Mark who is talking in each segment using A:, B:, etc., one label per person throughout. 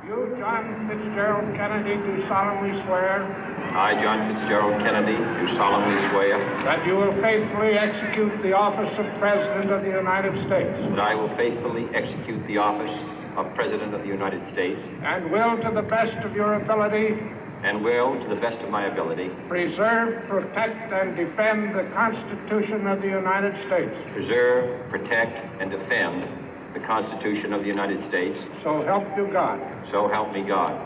A: You, John Fitzgerald Kennedy, do solemnly swear.
B: I, John Fitzgerald Kennedy, do solemnly swear.
A: That you will faithfully execute the office of President of the United States.
B: That I will faithfully execute the office of President of the United States.
A: And will, to the best of your ability.
B: And will, to the best of my ability.
A: Preserve, protect, and defend the Constitution of the United States.
B: Preserve, protect, and defend the Constitution of the United States.
A: So help you God.
B: So help me God.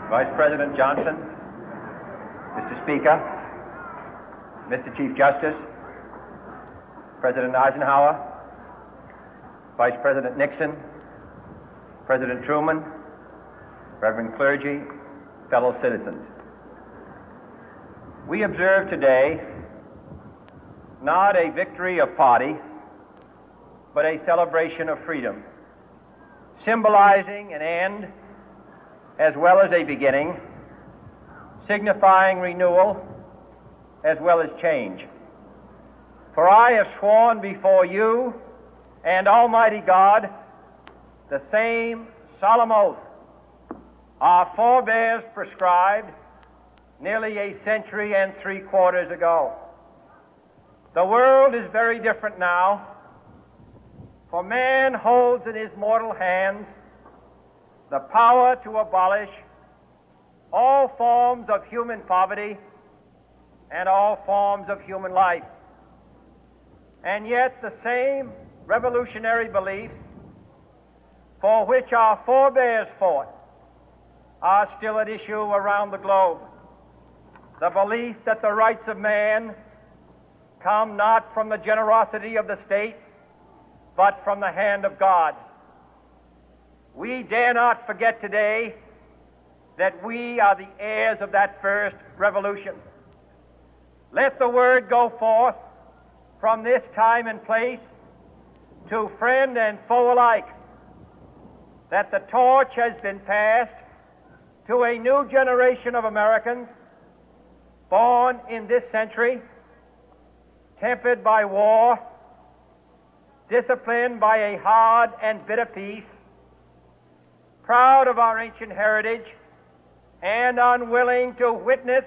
C: Vice President Johnson, Mr. Speaker, Mr. Chief Justice, President Eisenhower, Vice President Nixon, President Truman, Reverend clergy, fellow citizens. We observe today not a victory of party, but a celebration of freedom, symbolizing an end as well as a beginning, signifying renewal as well as change. For I have sworn before you and Almighty God the same solemn oath our forebears prescribed nearly a century and 3/4 ago. The world is very different now, for man holds in his mortal hands the power to abolish all forms of human poverty and all forms of human life. And yet the same revolutionary beliefs for which our forebears fought are still at issue around the globe. The belief that the rights of man come not from the generosity of the state, but from the hand of God. We dare not forget today that we are the heirs of that first revolution. Let the word go forth from this time and place to friend and foe alike that the torch has been passed to a new generation of Americans born in this century, tempered by war, disciplined by a hard and bitter peace, proud of our ancient heritage, and unwilling to witness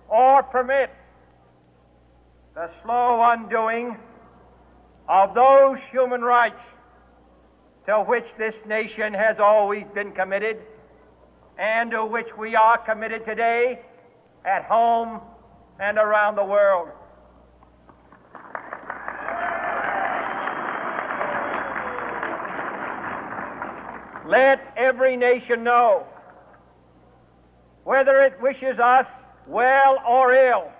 C: or permit the slow undoing of those human rights to which this nation has always been committed and to which we are committed today at home and around the world. Let every nation know, whether it wishes us well or ill,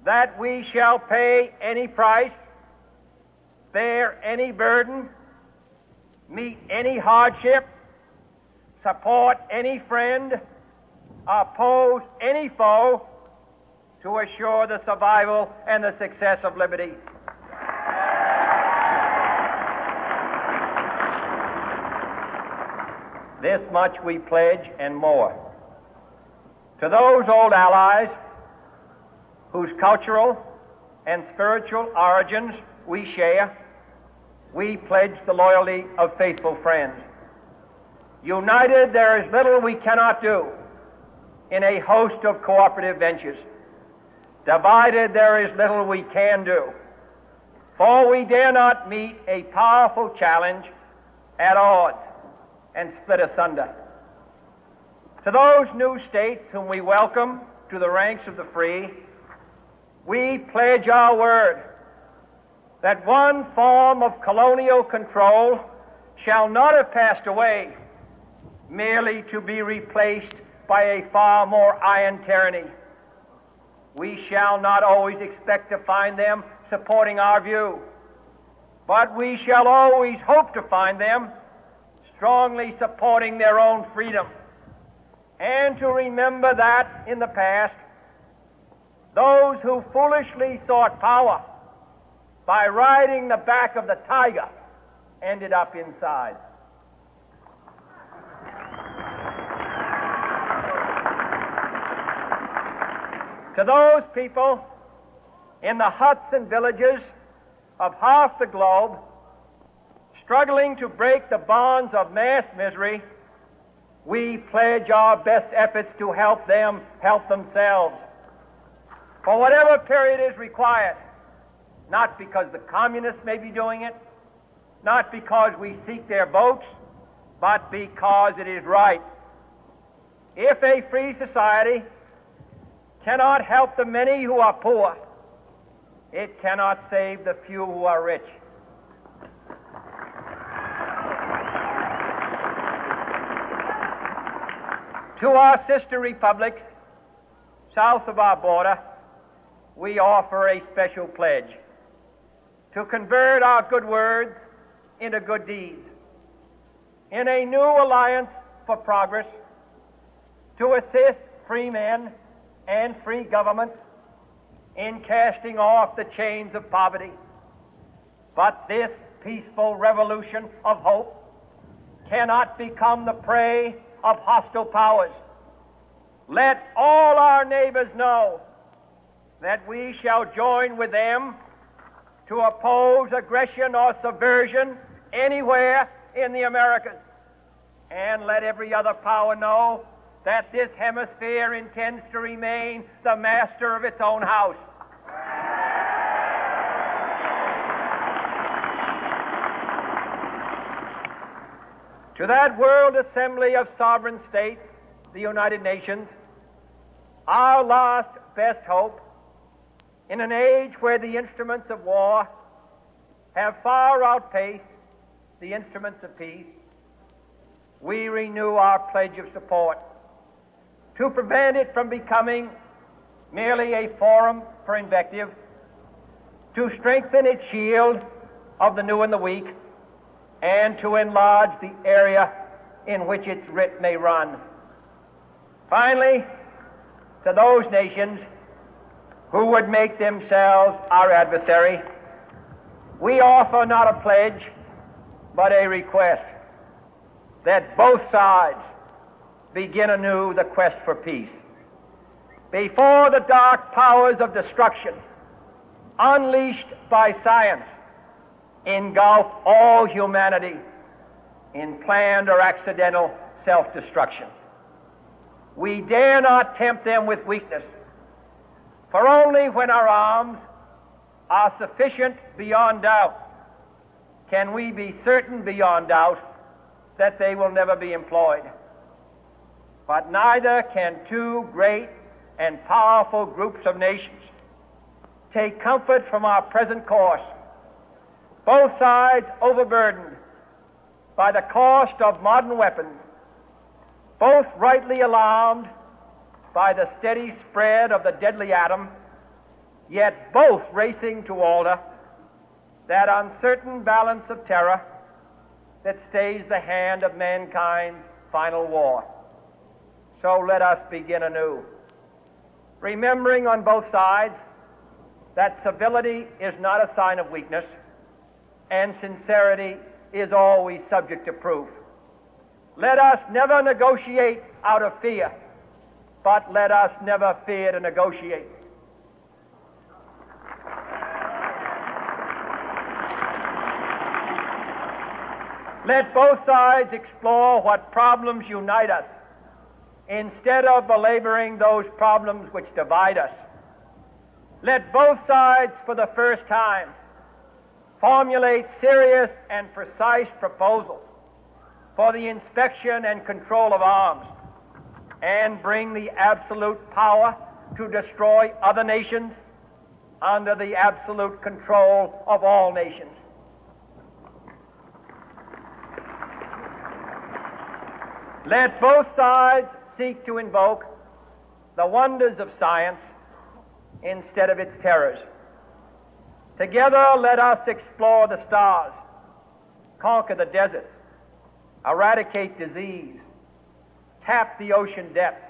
C: that we shall pay any price, bear any burden, meet any hardship, support any friend, oppose any foe to assure the survival and the success of liberty. This much we pledge and more. To those old allies whose cultural and spiritual origins we share, we pledge the loyalty of faithful friends. United, there is little we cannot do in a host of cooperative ventures. Divided, there is little we can do, for we dare not meet a powerful challenge at odds and split asunder. To those new states whom we welcome to the ranks of the free, we pledge our word that one form of colonial control shall not have passed away merely to be replaced by a far more iron tyranny. We shall not always expect to find them supporting our view, but we shall always hope to find them strongly supporting their own freedom, and to remember that in the past, those who foolishly sought power by riding the back of the tiger ended up inside. To those people in the huts and villages of half the globe struggling to break the bonds of mass misery, we pledge our best efforts to help them help themselves for whatever period is required, not because the communists may be doing it, not because we seek their votes, but because it is right. If a free society cannot help the many who are poor, it cannot save the few who are rich. To our sister republics south of our border, we offer a special pledge to convert our good words into good deeds, in a new alliance for progress, to assist free men and free governments in casting off the chains of poverty. But this peaceful revolution of hope cannot become the prey of hostile powers. Let all our neighbors know that we shall join with them to oppose aggression or subversion anywhere in the Americas. And let every other power know that this hemisphere intends to remain the master of its own house. To that World Assembly of Sovereign States, the United Nations, our last best hope, in an age where the instruments of war have far outpaced the instruments of peace, we renew our pledge of support to prevent it from becoming merely a forum for invective, to strengthen its shield of the new and the weak, and to enlarge the area in which its writ may run. Finally, to those nations who would make themselves our adversary, we offer not a pledge, but a request that both sides begin anew the quest for peace. Before the dark powers of destruction, unleashed by science, engulf all humanity in planned or accidental self-destruction. We dare not tempt them with weakness, for only when our arms are sufficient beyond doubt can we be certain beyond doubt that they will never be employed. But neither can two great and powerful groups of nations take comfort from our present course, both sides overburdened by the cost of modern weapons, both rightly alarmed by the steady spread of the deadly atom, yet both racing to alter that uncertain balance of terror that stays the hand of mankind's final war. So let us begin anew, remembering on both sides that civility is not a sign of weakness, and sincerity is always subject to proof. Let us never negotiate out of fear, but let us never fear to negotiate. Let both sides explore what problems unite us, instead of belaboring those problems which divide us. Let both sides, for the first time, formulate serious and precise proposals for the inspection and control of arms, and bring the absolute power to destroy other nations under the absolute control of all nations. Let both sides seek to invoke the wonders of science instead of its terrors. Together, let us explore the stars, conquer the deserts, eradicate disease, tap the ocean depth,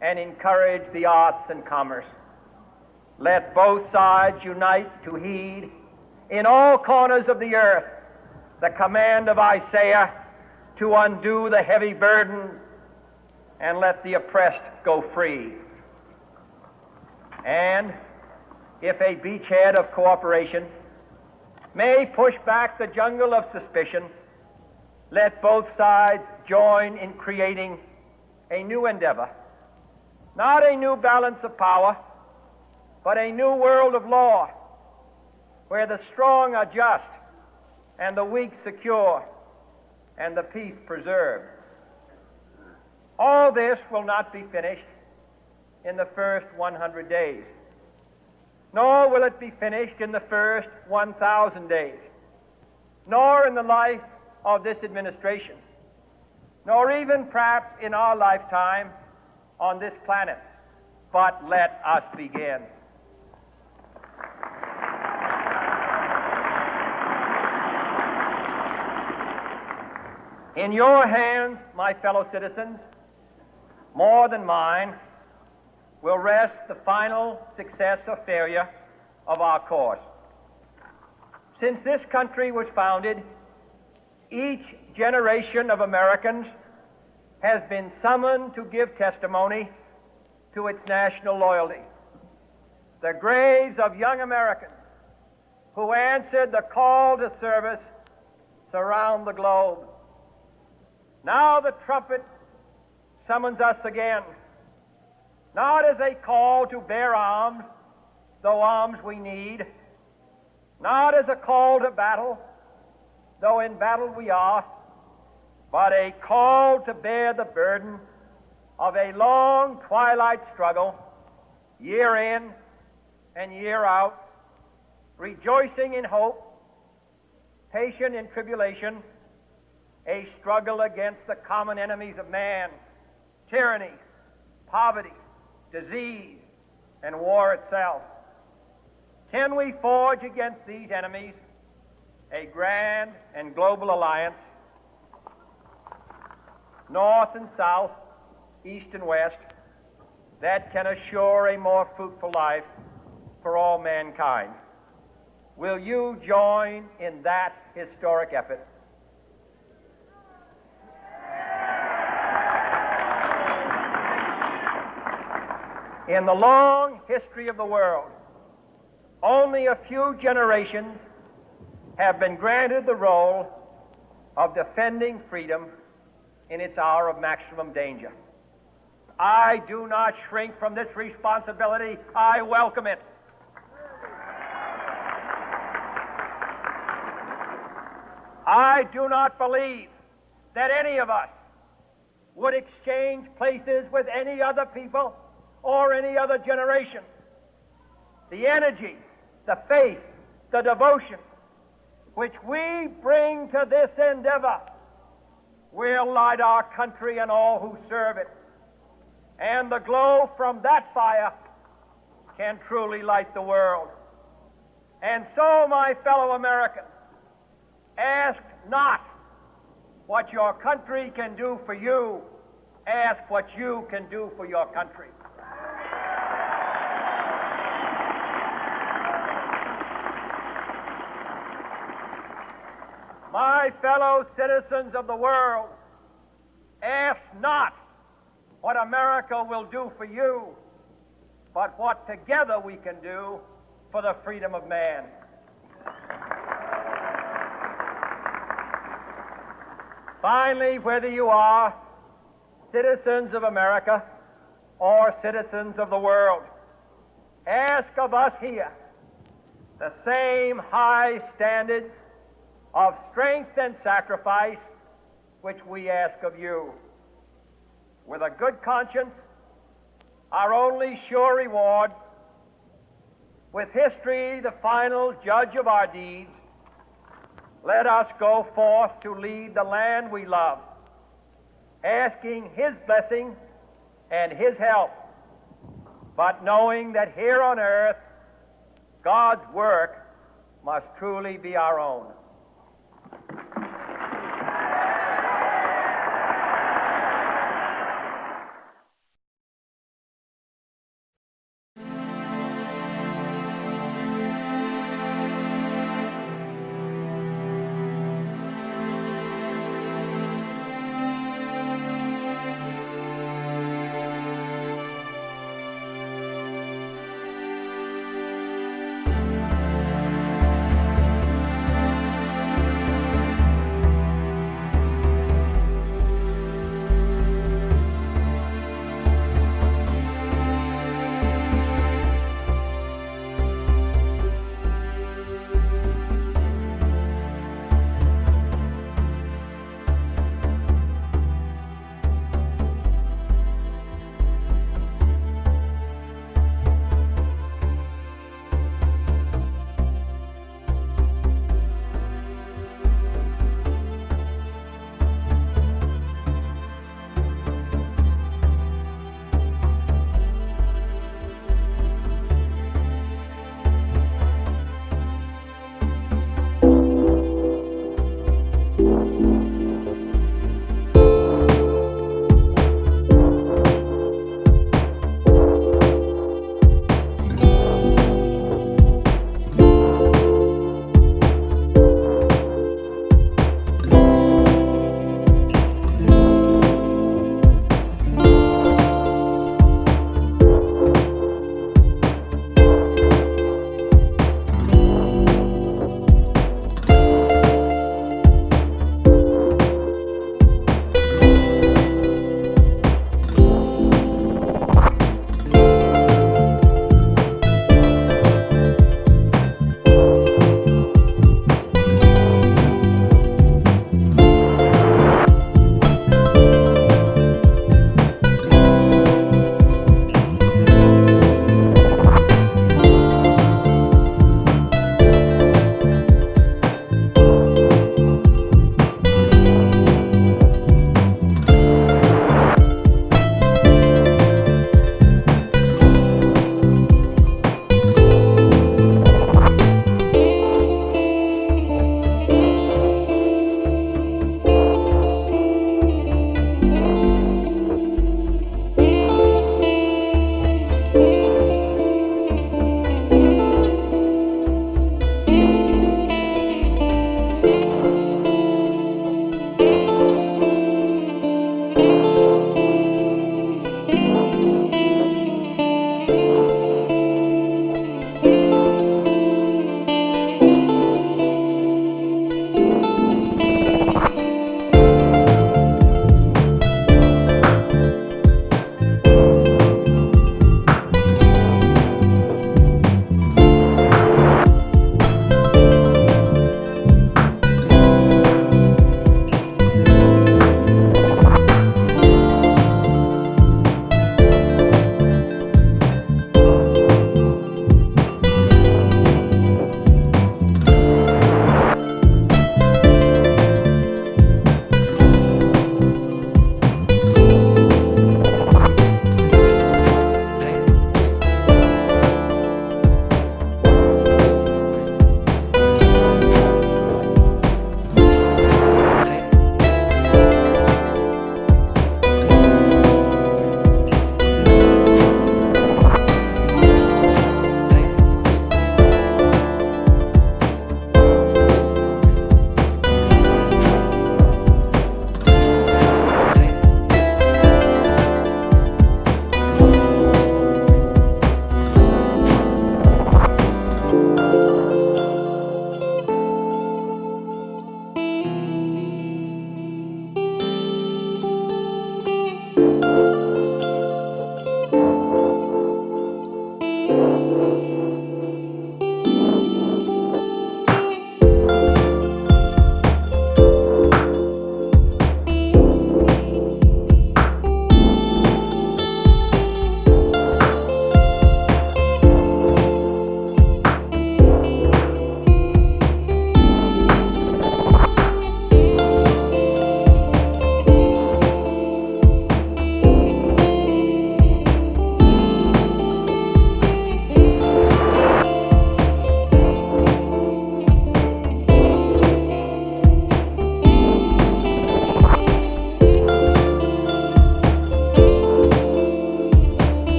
C: and encourage the arts and commerce. Let both sides unite to heed in all corners of the earth the command of Isaiah to undo the heavy burden and let the oppressed go free. And if a beachhead of cooperation may push back the jungle of suspicion, let both sides join in creating a new endeavor, not a new balance of power, but a new world of law, where the strong are just and the weak secure and the peace preserved. All this will not be finished in the first 100 days, nor will it be finished in the first 1,000 days, nor in the life of this administration, nor even perhaps in our lifetime on this planet. But let us begin. In your hands, my fellow citizens, more than mine, will rest the final success or failure of our course. Since this country was founded, each generation of Americans has been summoned to give testimony to its national loyalty. The graves of young Americans who answered the call to service surround the globe. Now the trumpet summons us again, not as a call to bear arms, though arms we need, not as a call to battle, though in battle we are, but a call to bear the burden of a long twilight struggle, year in and year out, rejoicing in hope, patient in tribulation, a struggle against the common enemies of man, tyranny, poverty, disease, and war itself. Can we forge against these enemies a grand and global alliance, north and south, east and west, that can assure a more fruitful life for all mankind? Will you join in that historic effort? In the long history of the world, only a few generations have been granted the role of defending freedom in its hour of maximum danger. I do not shrink from this responsibility. I welcome it. I do not believe that any of us would exchange places with any other people or any other generation. The energy, the faith, the devotion which we bring to this endeavor will light our country and all who serve it. And the glow from that fire can truly light the world. And so, my fellow Americans, ask not what your country can do for you, ask what you can do for your country. My fellow citizens of the world, ask not what America will do for you, but what together we can do for the freedom of man. Finally, whether you are citizens of America or citizens of the world, ask of us here the same high standards of strength and sacrifice which we ask of you. With a good conscience, our only sure reward, with history the final judge of our deeds, let us go forth to lead the land we love, asking His blessing and His help, but knowing that here on earth, God's work must truly be our own.